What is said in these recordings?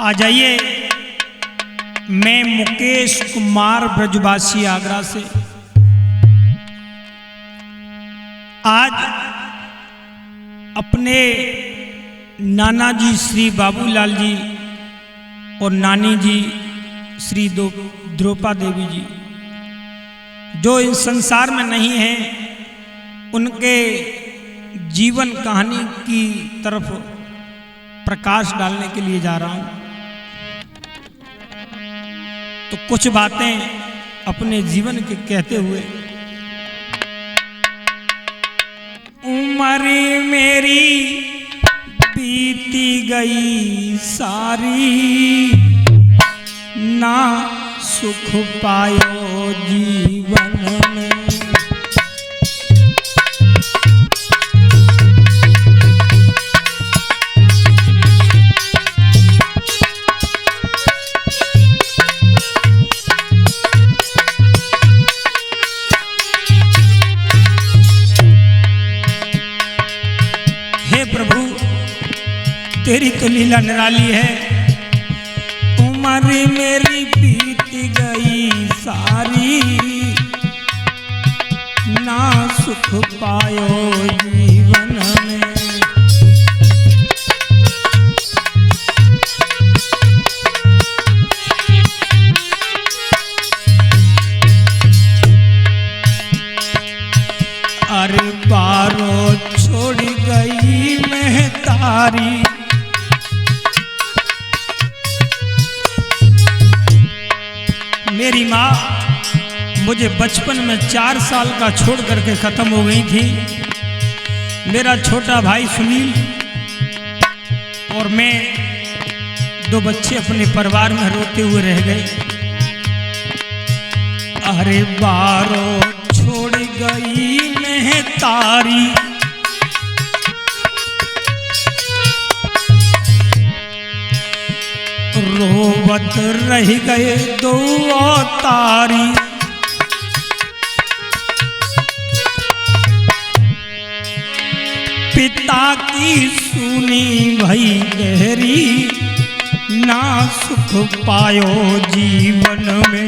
आ जाइए। मैं मुकेश कुमार ब्रजवासी आगरा से आज अपने नाना जी श्री बाबूलाल जी और नानी जी श्री द्रौपा देवी जी जो इस संसार में नहीं हैं, उनके जीवन कहानी की तरफ प्रकाश डालने के लिए जा रहा हूं। तो कुछ बातें अपने जीवन के कहते हुए। उम्र मेरी बीती गई सारी, ना सुख पायो जीवन में। तेरी तो लीला निराली है। उम्र मेरी बीत गई सारी, ना सुख पायो जीवन में। अरे बारो छोड़ गई मैं तारी, मेरी माँ मुझे बचपन में 4 साल का छोड़ करके ख़त्म हो गई थी। मेरा छोटा भाई सुनील और मैं 2 बच्चे अपने परिवार में रोते हुए रह गए। अरे बारो छोड़ गई मैं तारी, रोवत रह गए 2 तारी। पिता की सुनी भई गहरी, ना सुख पायो जीवन में।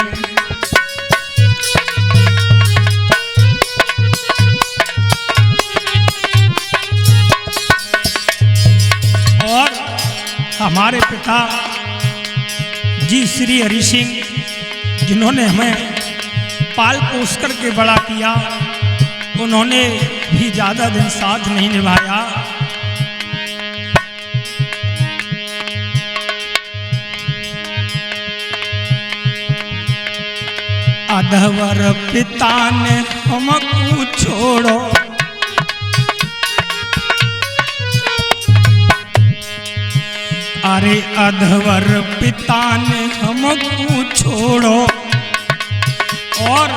और हमारे पिता जी श्री हरि सिंह, जिन्होंने हमें पाल पोस करके बड़ा किया, उन्होंने भी ज्यादा दिन साथ नहीं निभाया। अधवर पिता ने हमको छोड़ो, अरे अधवर पिता ने हमको छोड़ो, और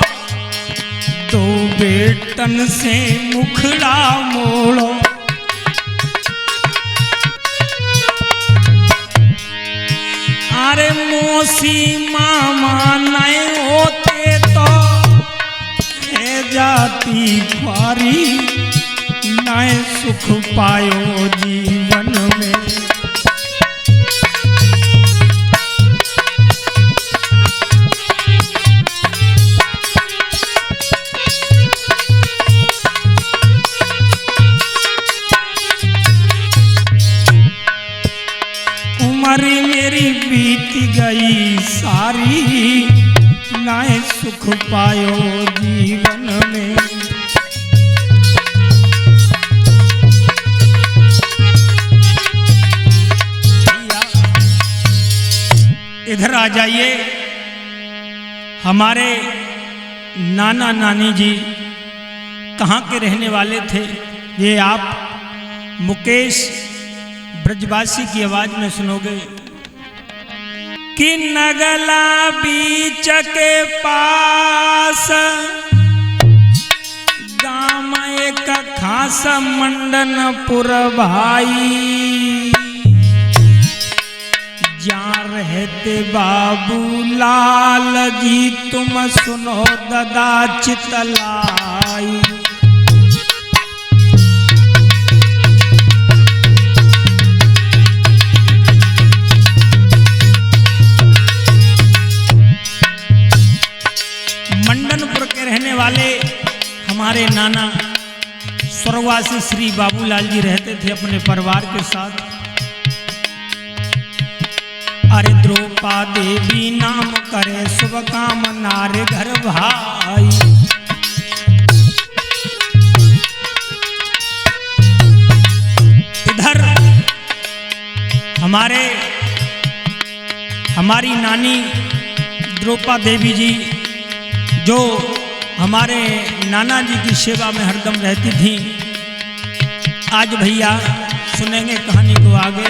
2 बेटन से मुखड़ा मोड़ो। अरे मौसी मामा नहीं होते तो है जाती ख्वारी, नहीं सुख पायो जीवन में। मेरी बीत गई सारी, ना सुख पायो जीवन में। इधर आ जाइए। हमारे नाना नानी जी कहाँ के रहने वाले थे, ये आप मुकेश ब्रजवासी की आवाज में सुनोगे। कि नगला बीच के पास गाँव एक खास मंडनपुर भाई, जहाँ रहते बाबूलाल जी तुम सुनो ददा चितलाई। हमारे नाना स्वर्गवासी श्री बाबूलाल जी रहते थे अपने परिवार के साथ। अरे द्रौपा देवी नाम करे शुभ काम नारे घर भाई। इधर हमारी नानी द्रौपा देवी जी जो हमारे नाना जी की सेवा में हरदम रहती थी। आज भैया सुनेंगे कहानी को आगे।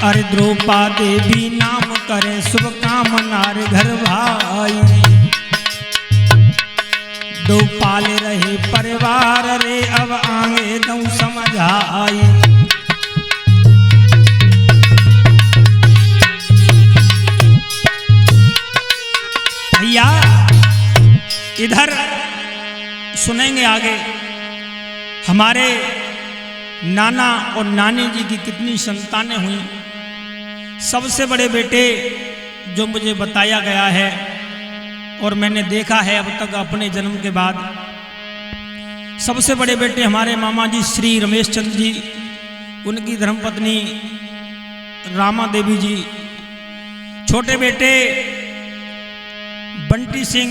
अरे द्रौपा देवी नाम करे शुभ काम नारे घर भाई। दो पाले रहे परिवार रे अब आगे दऊ समझ आई। भैया इधर सुनेंगे आगे हमारे नाना और नानी जी की कितनी संतानें हुई। सबसे बड़े बेटे जो मुझे बताया गया है और मैंने देखा है अब तक अपने जन्म के बाद, सबसे बड़े बेटे हमारे मामा जी श्री रमेश चंद्र जी, उनकी धर्मपत्नी रामा देवी जी। छोटे बेटे बंटी सिंह,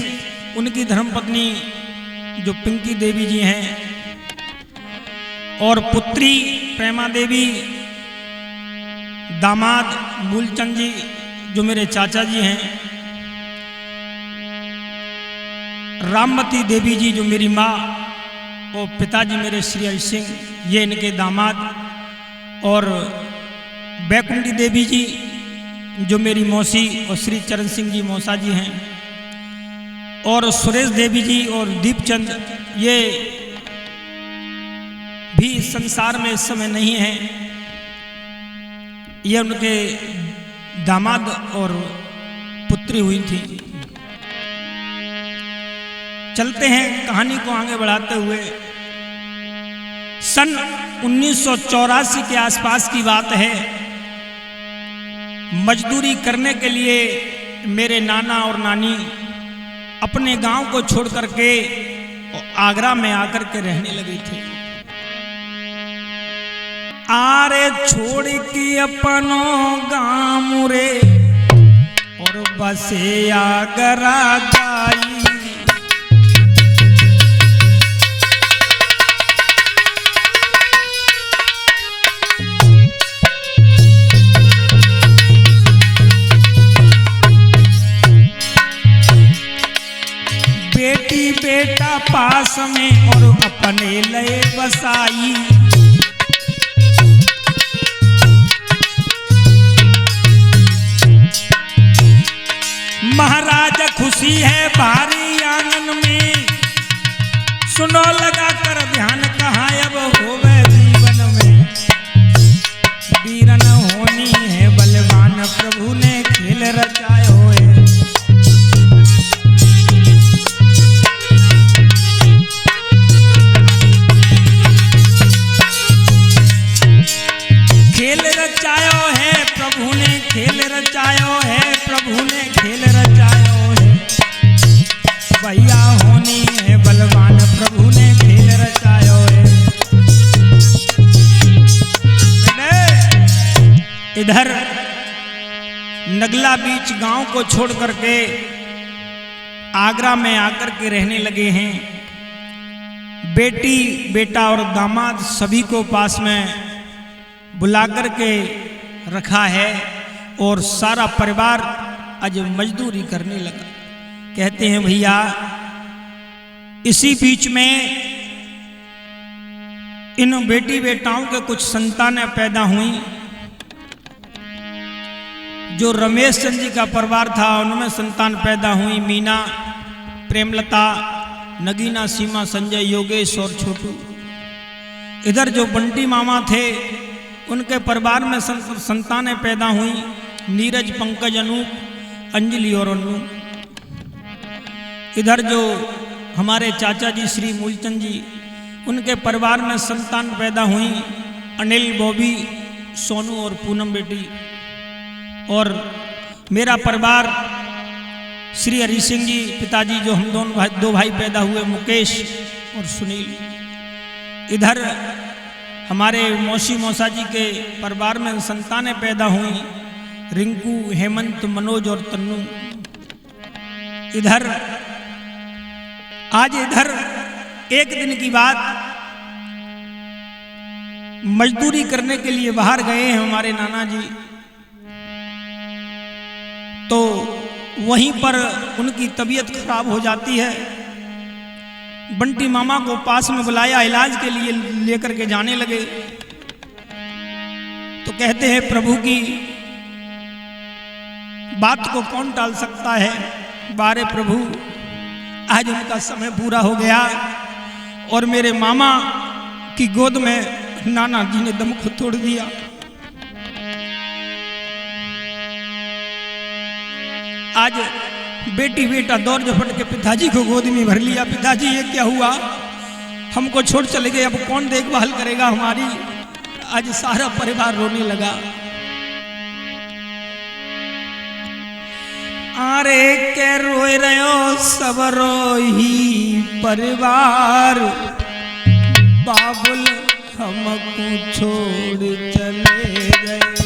उनकी धर्मपत्नी जो पिंकी देवी जी हैं, और पुत्री प्रेमा देवी, दामाद मूलचंद जी जो मेरे चाचा जी हैं, राममती देवी जी जो मेरी माँ, और पिताजी मेरे श्री हरि सिंह, ये इनके दामाद, और बैकुंठी देवी जी जो मेरी मौसी और श्री चरण सिंह जी मौसा जी हैं, और सुरेश देवी जी और दीपचंद ये भी इस संसार में इस समय नहीं हैं। ये उनके दामाद और पुत्री हुई थी। चलते हैं कहानी को आगे बढ़ाते हुए। सन 1984 के आसपास की बात है। मजदूरी करने के लिए मेरे नाना और नानी अपने गांव को छोड़ करके आगरा में आकर के रहने लगे थे। आरे छोड़ के अपनों गाँव रे और बसे आगरा जाई। बेटी बेटा पास में और अपने लय बसाई। महाराज खुशी है भारी आंगन में, सुनो लगा कर ध्यान कहाँ अब होवे जीवन में। वीरन होनी है बलवान प्रभु ने खेल रचाए होए। खेल रचायो है प्रभु ने खेल रचायो है, प्रभु ने खेल रचायो है। भैया होनी है बलवान प्रभु ने खेल रचायो है। इधर नगला बीच गांव को छोड़ करके आगरा में आकर के रहने लगे हैं। बेटी बेटा और दामाद सभी को पास में बुला करके रखा है और सारा परिवार आज मजदूरी करने लगा। कहते हैं भैया इसी बीच में इन बेटी बेटाओं के कुछ संतानें पैदा हुई। जो रमेश चंद्र जी का परिवार था उनमें संतान पैदा हुई। मीना, प्रेमलता, नगीना, सीमा, संजय, योगेश और छोटू। इधर जो बंटी मामा थे उनके परिवार में संतानें पैदा हुई। नीरज, पंकज, अनूप, अंजलि और अनु। इधर जो हमारे चाचा जी श्री मूलचंद जी, उनके परिवार में संतान पैदा हुई। अनिल, बॉबी, सोनू और पूनम बेटी। और मेरा परिवार श्री हरि सिंह जी पिताजी, जो हम दो भाई पैदा हुए, मुकेश और सुनील। इधर हमारे मौसी मौसा जी के परिवार में संतानें पैदा हुई, रिंकू, हेमंत, मनोज और तन्नू। इधर आज एक दिन की बात, मजदूरी करने के लिए बाहर गए हैं हमारे नाना जी। तो वहीं पर उनकी तबीयत खराब हो जाती है। बंटी मामा को पास में बुलाया, इलाज के लिए लेकर के जाने लगे। तो कहते हैं प्रभु की बात को कौन टाल सकता है। बारे प्रभु, आज उनका समय पूरा हो गया और मेरे मामा की गोद में नाना जी ने दम को तोड़ दिया। आज बेटी बेटा दौड़ झपट के पिताजी को गोद में भर लिया। पिताजी ये क्या हुआ, हमको छोड़ चले गए, अब कौन देखभाल करेगा हमारी। आज सारा परिवार रोने लगा। अरे के रोए रहो सब रोही परिवार, बाबुल हमको छोड़ चले गए।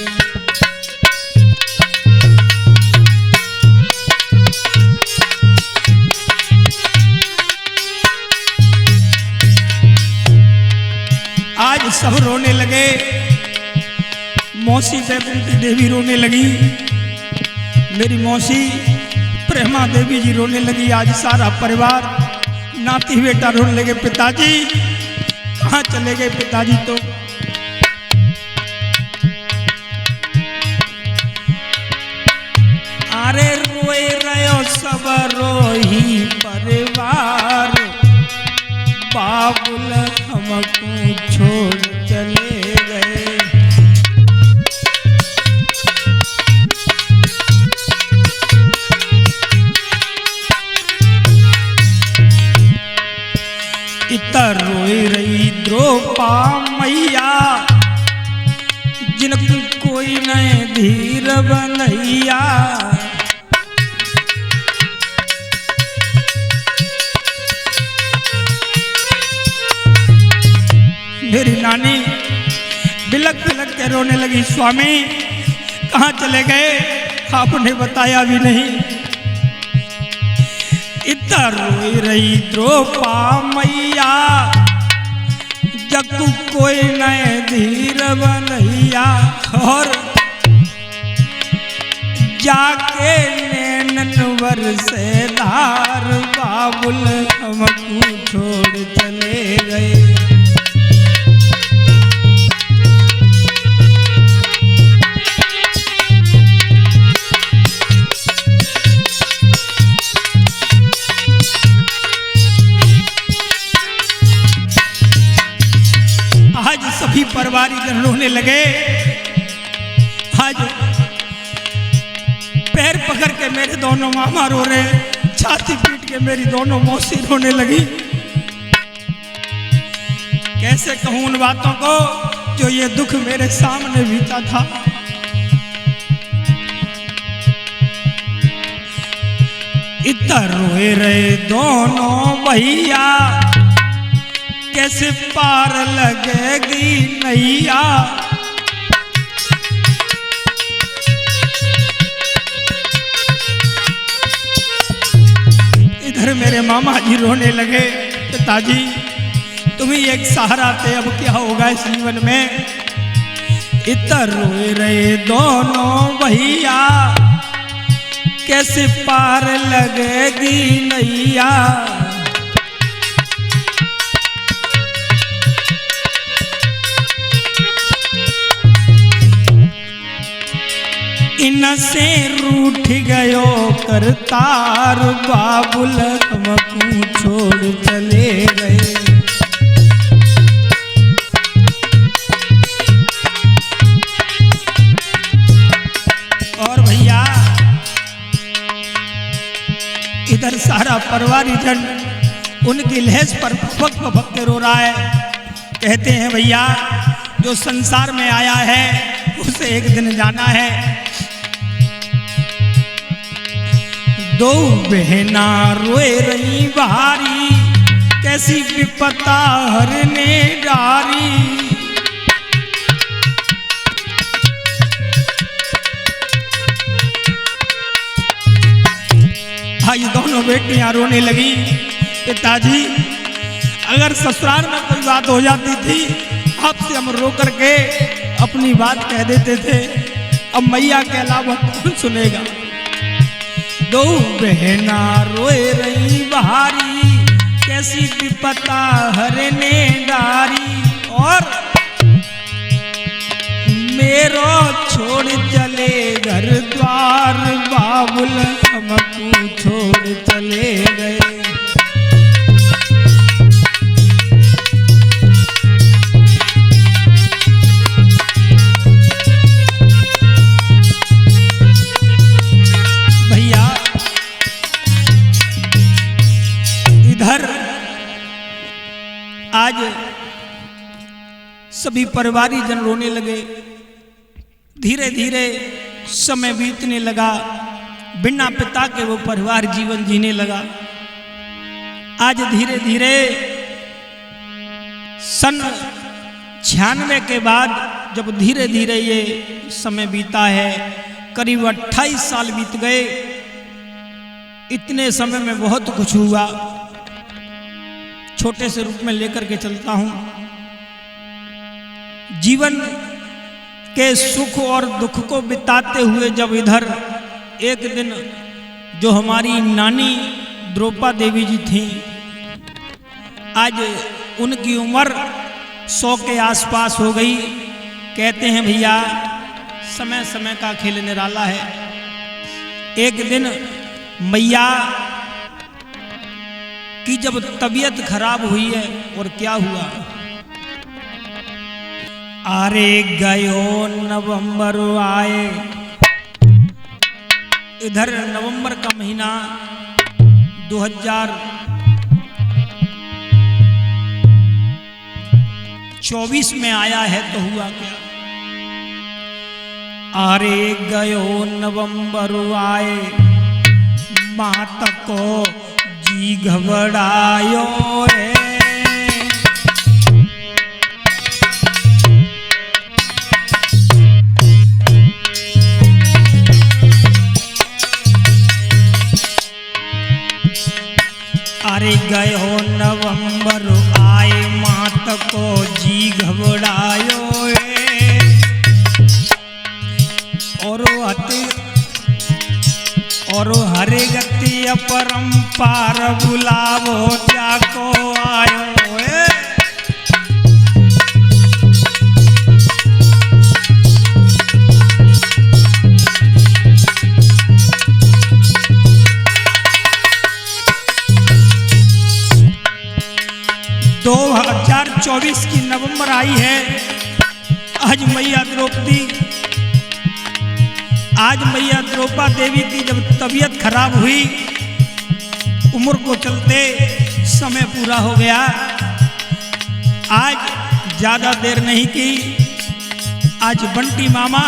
आज सब रोने लगे। मौसी बैकुंठी देवी रोने लगी, मेरी मौसी प्रेमा देवी जी रोने लगी। आज सारा परिवार, नाती बेटा रोने लगे। पिताजी कहाँ चले गए पिताजी। तो अरे रोए रहो सब रोही परिवार, बाबुल हमको छोड़ चले गए। इतर रोई रही द्रौपा मैया, जिनको कोई नहीं धीर बनैया। मेरी नानी बिलक बिलक के रोने लगी। स्वामी कहाँ चले गए, आपने बताया भी नहीं। इधर रोई रही द्रौपा मैया, जग कोई नए धीर बनैया। और जाके नैनवर से धार, बाबुल हमको छोड़ चले गए। आज सभी परिवारजन रोने लगे। आज पैर पकड़ के मेरे दोनों मामा रो रहे, छाती पीट के मेरी दोनों मौसी रोने लगी। कैसे कहूं उन बातों को जो ये दुख मेरे सामने बीता था। इधर रोए रहे दोनों भैया, कैसे पार लगेगी नैया। इधर मेरे मामा जी रोने लगे। पिताजी तुम ही एक सहारा थे, अब क्या होगा इस जीवन में। इधर रोए रहे दोनों भैया, कैसे पार लगेगी नैया। इनसे रूठ गयो करतार, बाबुल हमको छोड़ चले गए। और भैया इधर सारा परिवारजन उनकी लहज पर फपक फपक के रो रहा है। कहते हैं भैया जो संसार में आया है उसे एक दिन जाना है। दो बहना रोए रही बहारी, कैसी विपता हरने डारी। आज दोनों बेटियां रोने लगी, पिताजी अगर ससुराल में कोई बात हो जाती थी आपसे हम रो करके अपनी बात कह देते थे, अब मैया के अलावा कौन सुनेगा। दो बहना रोए रही बहारी, कैसी विपता हरने डारी। और मेरो छोड़ चले घर द्वार, बाबुल हमको छोड़ चले गए। आज सभी परिवारी जन रोने लगे, धीरे धीरे समय बीतने लगा, बिना पिता के वो परिवार जीवन जीने लगा। आज धीरे धीरे सन 96 के बाद जब धीरे धीरे ये समय बीता है, करीब 28 साल बीत गए। इतने समय में बहुत कुछ हुआ, छोटे से रूप में लेकर के चलता हूं। जीवन के सुख और दुख को बिताते हुए जब इधर एक दिन जो हमारी नानी द्रौपा देवी जी थी, आज उनकी उम्र 100 के आसपास हो गई। कहते हैं भैया समय समय का खेल निराला है। एक दिन मैया कि जब तबीयत खराब हुई है, और क्या हुआ, अरे गयो नवंबर आए। इधर नवंबर का महीना 2024 में आया है, तो हुआ क्या, अरे गयो नवंबर आए, माता को जी घबरायो रे। अरे गयो नवंबर आए, मात को जी घबरायो रे। और हरे गति अपरंपार बुलावो जाको आयो है। दो 2024 की नवंबर आई है। आज मैया द्रौपदी, आज मैया द्रौपा देवी की जब तबीयत खराब हुई, उम्र को चलते समय पूरा हो गया। आज ज्यादा देर नहीं की, आज बंटी मामा,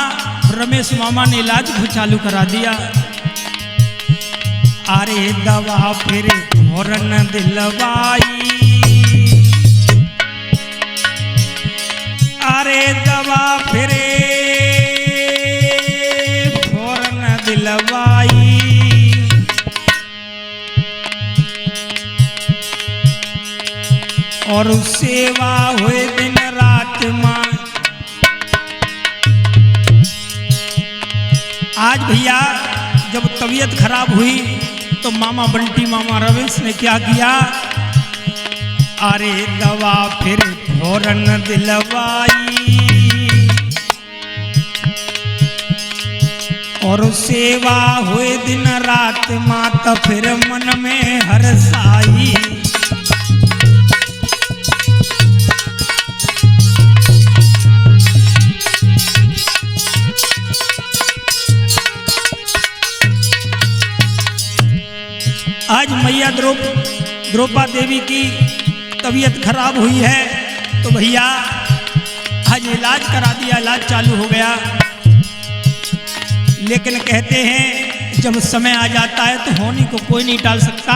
रमेश मामा ने इलाज को चालू करा दिया। अरे दवा फिर फौरन दिलवाई, अरे दवा फिरे दिलवाई। और सेवा हुए दिन रात मां। आज भैया जब तबीयत खराब हुई तो मामा बंटी मामा रमेश ने क्या किया, अरे दवा फिर फौरन दिलवाई। और सेवा हुए दिन रात माता फिर मन में हर्षाई। आज मैया द्रौपा देवी की तबीयत खराब हुई है, तो भैया आज इलाज करा दिया, इलाज चालू हो गया। लेकिन कहते हैं जब समय आ जाता है तो होने को कोई नहीं टाल सकता।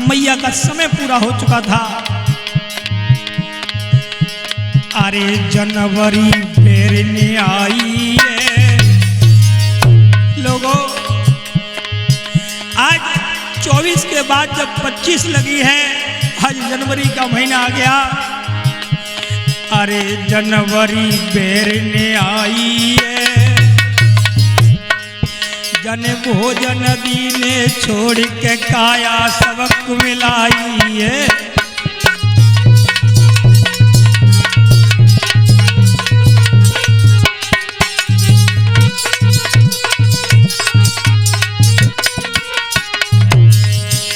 मैया का समय पूरा हो चुका था। अरे जनवरी फेरने आई है लोगों, आज 24 के बाद जब 25 लगी है, आज जनवरी का महीना आ गया। अरे जनवरी फेरने आई है, जन भोजन दीने छोड़ के काया सबक मिलाई है।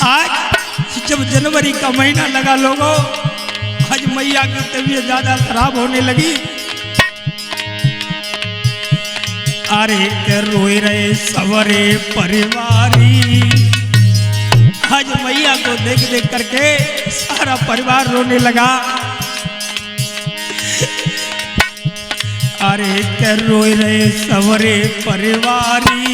आज जब जनवरी का महीना लगा लोगों, आज मैया की तबीयत ज्यादा खराब होने लगी। अरे के रोए रहे सवरे परिवारी, आज मैया को देख देख करके सारा परिवार रोने लगा। अरे के रोए रहे सवरे परिवारी,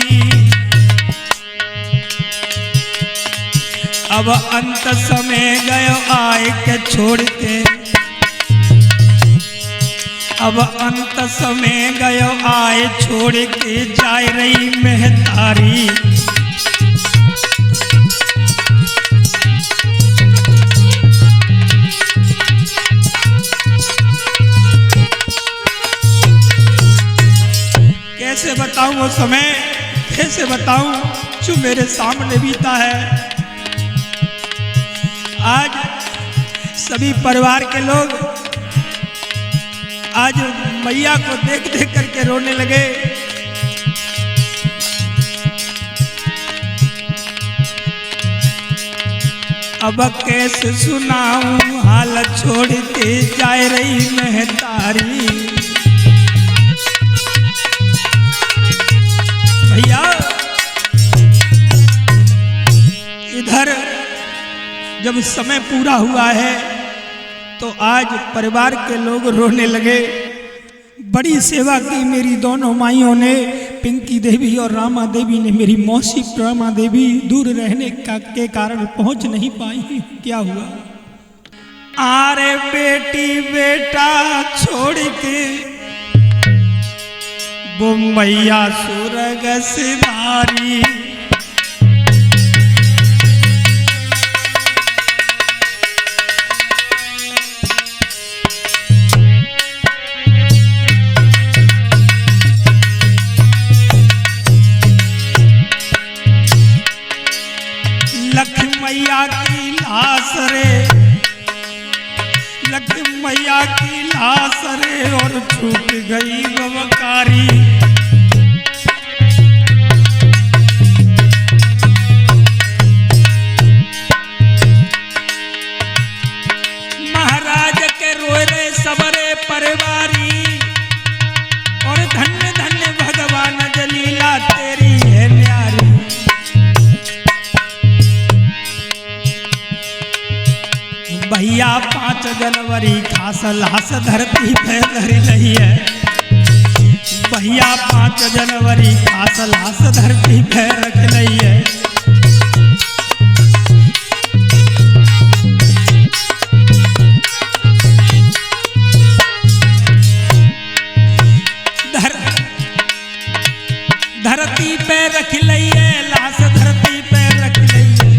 अब अंत समय गयो आए के छोड़ के, अब अंत समय गयो आए छोड़ के जाए रही महतारी। कैसे बताऊं वो समय, कैसे बताऊं जो मेरे सामने बीता है। आज सभी परिवार के लोग आज मैया को देख देख करके रोने लगे। अब कैसे सुनाऊं हाल छोड़ के जाए रही महतारी। भैया इधर जब समय पूरा हुआ है तो आज परिवार के लोग रोने लगे। बड़ी सेवा की मेरी दोनों माइयों ने, पिंकी देवी और रामा देवी ने। मेरी मौसी रामा देवी दूर रहने के कारण पहुंच नहीं पाई। क्या हुआ? आरे बेटी बेटा छोड़ के वो मैया सुरग सिधारी। मैया की लाश रे, लक्ष्मी मैया की लाश रे, और छूट गई बवकारी। महाराज के रोए रे सबरे परिवारी, और धन्य धन्य भगवान जलीला तेरी है न्यारी। भैया 5 जनवरी खास लाश धरती पे धरी रही है। भैया 5 जनवरी खास लाश धरती पे रख रही है। धरती पे रख लई है, लाश धरती पे रख लई है।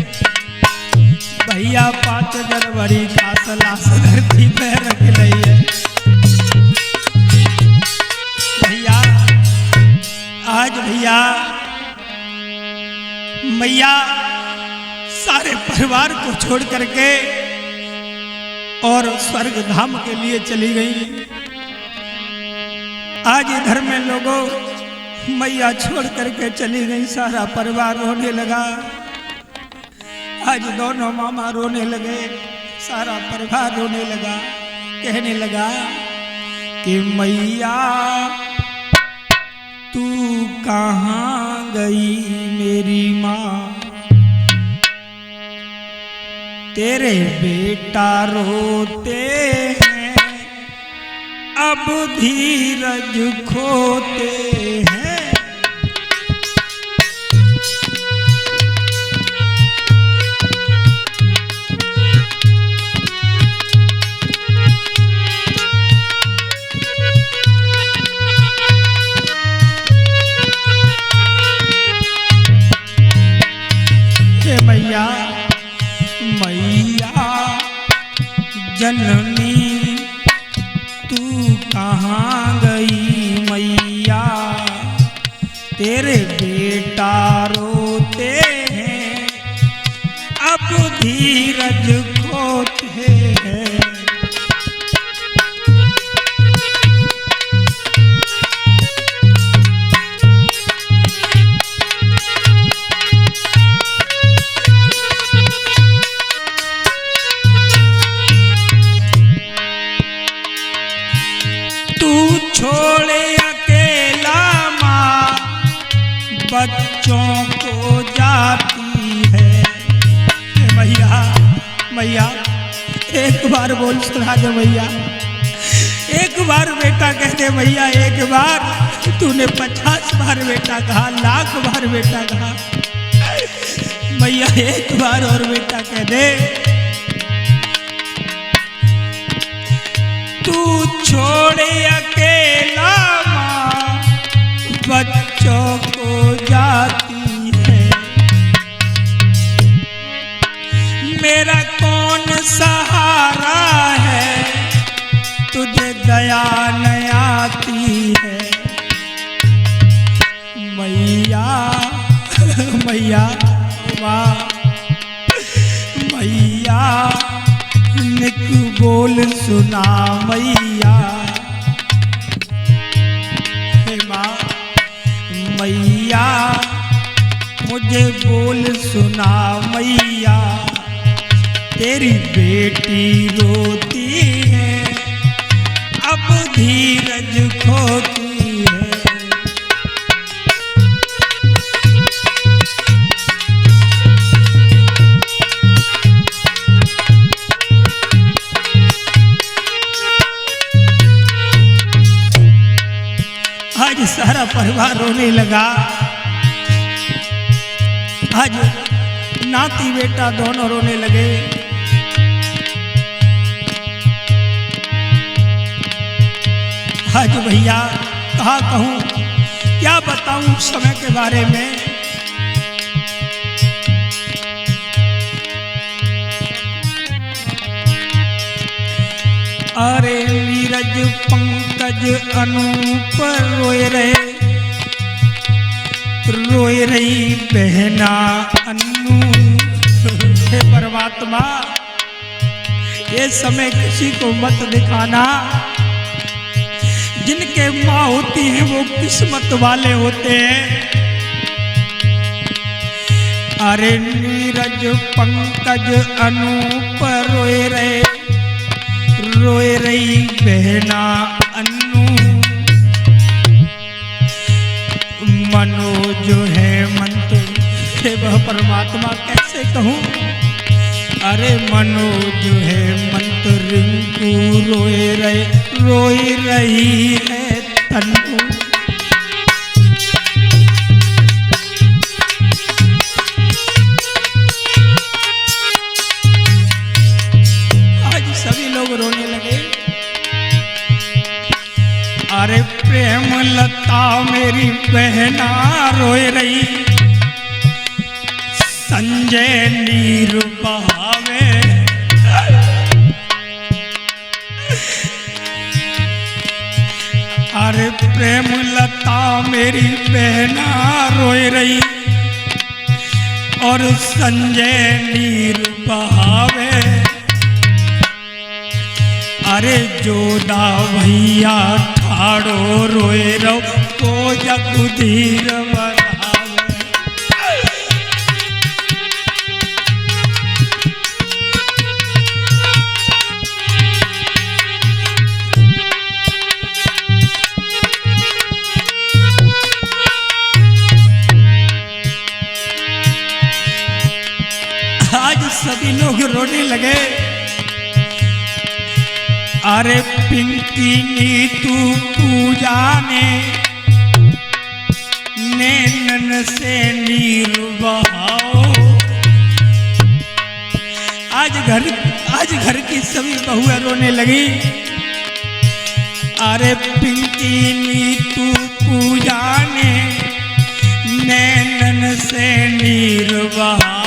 भैया 5 जनवरी खास लाश धरती पे रख लई है। भैया आज भैया मैया सारे परिवार को छोड़ करके और स्वर्ग धाम के लिए चली गई। आज इधर में लोगों मैया छोड़ करके चली गई, सारा परिवार रोने लगा। आज दोनों मामा रोने लगे, सारा परिवार रोने लगा। कहने लगा कि मैया तू कहाँ गई मेरी माँ, तेरे बेटा रोते हैं अब धीरज खोते हैं। बेटा रोते हैं, अब धीरज खोते हैं। छोड़े अकेला माँ बच्चों को जाती है। मैया मैया एक बार बोल सुना दे मैया, एक बार बेटा कह दे मैया, एक बार तूने 50 बार बेटा कहा, लाख बार बेटा कहा, मैया एक बार और बेटा कह दे। तू छोड़े अकेला माँ बच्चों को जाती है, मेरा कौन सहारा है, तुझे दया न आती है। मैया मैया वाह मैया निक बोल सुना मैया, हे माँ मैया मुझे बोल सुना मैया, तेरी बेटी रोती है, अब धीरज खोती है। आज सारा परिवार रोने लगा, आज नाती बेटा दोनों रोने लगे। आज भैया कहा कहूँ, क्या बताऊं समय के बारे में। अरे नीरज पंकज अनूप रोए रही बहना अन्नू। हे परमात्मा ये समय किसी को मत दिखाना, जिनके माँ होती है वो किस्मत वाले होते हैं। अरे नीरज पंकज अनूप रोए रही बहना अन्नू, मनोज है मंत्र, हे वह परमात्मा कैसे कहूँ। अरे मनोज है मंत्र रिंकू रोए रही है तन्नू। आज सभी लोग रोने लगे। अरे प्रेम लता मेरी बहना रोए रही, संजय नीर बहावे। अरे प्रेम लता मेरी बहना रोए रही, और संजय नीर बहावे। अरे जोदा भैया ठाड़ो रोए रो को जगुधीर बधावे। आज सभी लोग रोने लगे। अरे पिंकी नीतू पूजा ने नैनन से नीर बहाओ। आज घर की सभी बहुएं रोने लगी। अरे पिंकी नीतू पूजा ने नैनन से नीर बहाओ।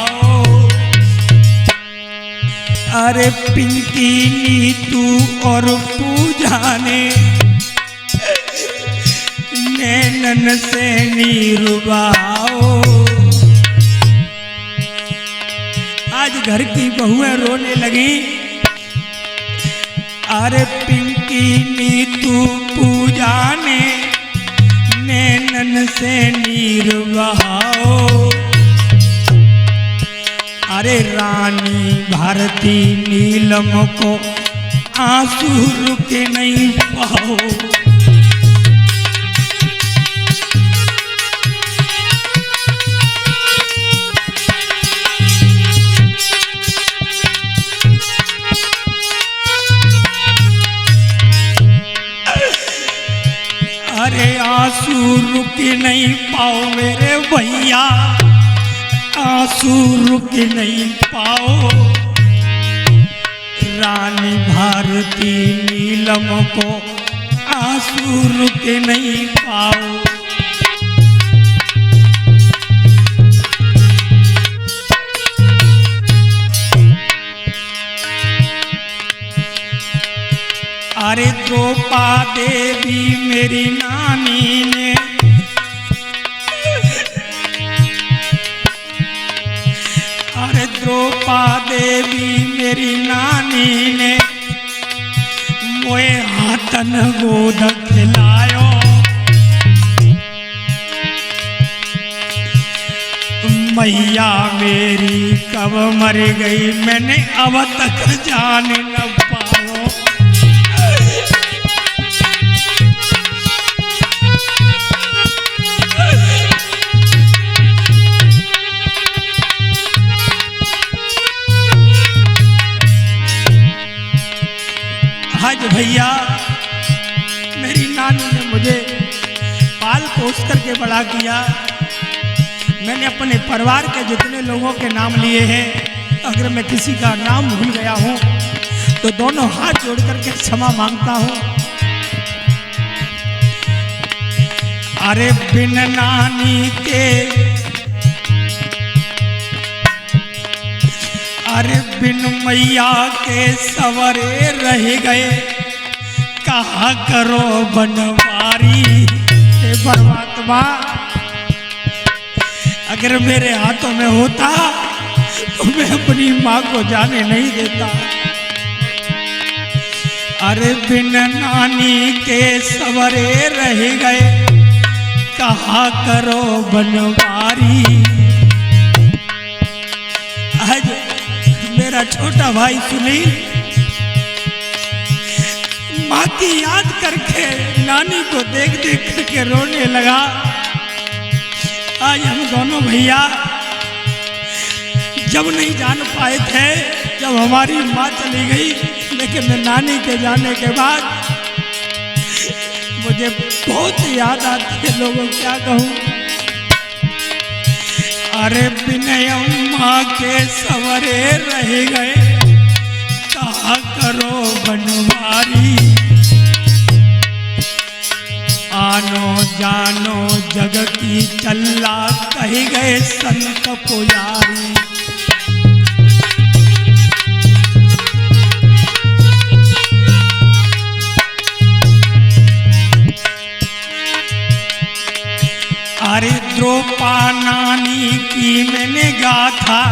अरे पिंकी नीतू और पूजा ने नैनन से नीर बहाओ। आज घर की बहुएं रोने लगी, अरे पिंकी नीतू पूजा ने नैनन से नीर बहाओ। अरे रानी भारती नीलम को आंसू रुक नहीं पाओ। अरे आंसू रुक नहीं पाओ मेरे भैया, आंसू रुक नहीं पाओ। रानी भारती नीलम को आंसू रुक नहीं पाओ। अरे द्रौपा देवी मेरी नानी ने, अरे द्रौपा देवी मेरी नानी ने मोए हाथन गोद खिलायो। मैया मेरी कब मर गई मैंने अब तक जान न पाओ। आज भैया मेरी नानी ने मुझे पाल पोस करके बड़ा किया। मैंने अपने परिवार के जितने लोगों के नाम लिए हैं, अगर मैं किसी का नाम भूल गया हूं तो दोनों हाथ जोड़ करके क्षमा मांगता हूं। अरे बिन नानी के, अरे बिन मैया के सवरे रह गए, कहा करो बनवारी। हे परमात्मा, अगर मेरे हाथों में होता तो मैं अपनी माँ को जाने नहीं देता। अरे बिन नानी के सवरे रह गए, कहा करो बनवारी। आज मेरा छोटा भाई सुनील माँ की याद करके नानी को देख देख करके रोने लगा। आज हम दोनों भैया जब नहीं जान पाए थे, जब हमारी माँ चली गई, लेकिन नानी के जाने के बाद मुझे बहुत याद आती है। लोगों क्या कहूँ। अरे बिनय माँ के सवरे रह गए, कहा करो बनवारी। आनो जानो जग की चल्ला, कह गए संत पुजारी। अरे द्रौपा नानी की मैंने गाथा,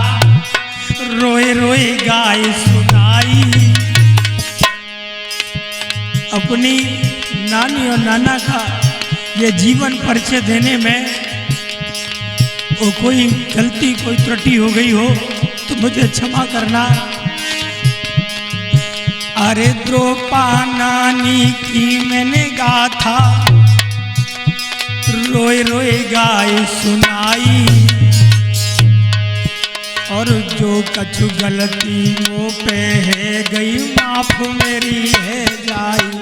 रोए रोए गाय सुनाई। अपनी नानी और नाना का ये जीवन परिचय देने में वो कोई गलती कोई त्रुटि हो गई हो तो मुझे क्षमा करना। अरे द्रौपा नानी की मैंने गाथा, रोए रोए गाय सुनाई। और जो कछु गलती मुँह पे है गई, माफ मेरी है जाई।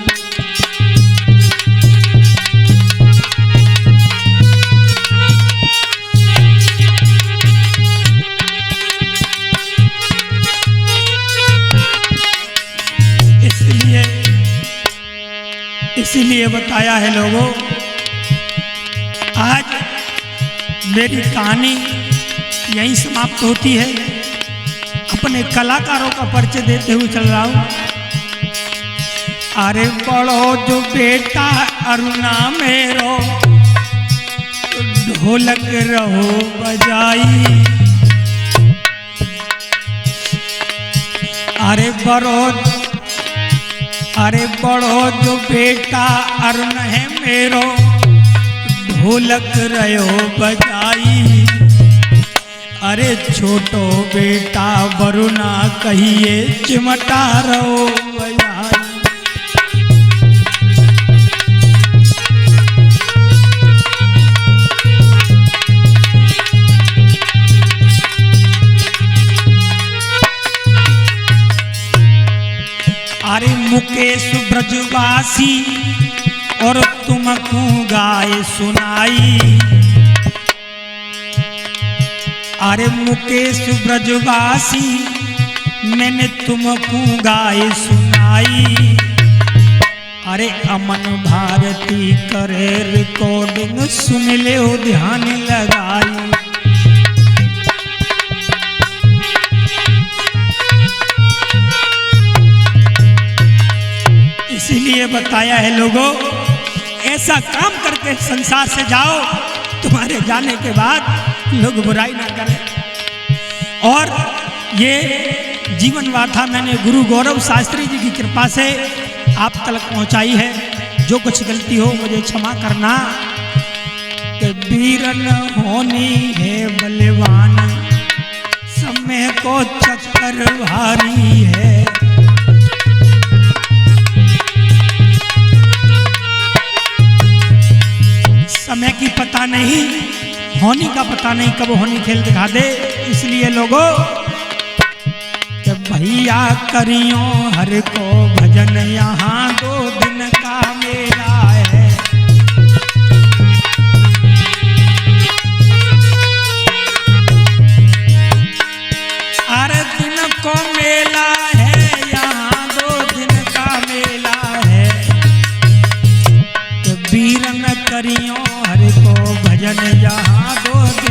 इसीलिए बताया है लोगों, आज मेरी कहानी यहीं समाप्त होती है। अपने कलाकारों का परिचय देते हुए चल रहा हूं। अरे बड़ो जो बेटा अरुणा मेरो, ढोलक रहो बजाई। अरे बड़ो जो बेटा अरुण है मेरो, ढोलक रहो बजाई। अरे छोटो बेटा वरुणा कहिए चिमटा रहो बजाई। अरे मुकेश ब्रजवासी और तुमको गाए सुनाई। अरे मुकेश ब्रजवासी मैंने तुमको गाए सुनाई। अरे अमन भारती करे रिकॉर्डिंग सुन ले ध्यान लगाई। इसीलिए बताया है लोगों, ऐसा काम करके संसार से जाओ, तुम्हारे जाने के बाद लोग बुराई ना करें। और ये जीवन वार्ता मैंने गुरु गौरव शास्त्री जी की कृपा से आप तक पहुंचाई है। जो कुछ गलती हो मुझे क्षमा करना। कि वीरन होनी है बलवान, समय को चक्कर भारी है। समय की पता नहीं, होनी का पता नहीं, कब होनी खेल दिखा दे। इसलिए लोगों कि भैया करियो हर को भजन, यहाँ 2 दिन का मेला है। अरे दिन को मेला है, यहाँ 2 दिन का मेला है। कि वीरन करियो हर को भजन, यहाँ 2 दिन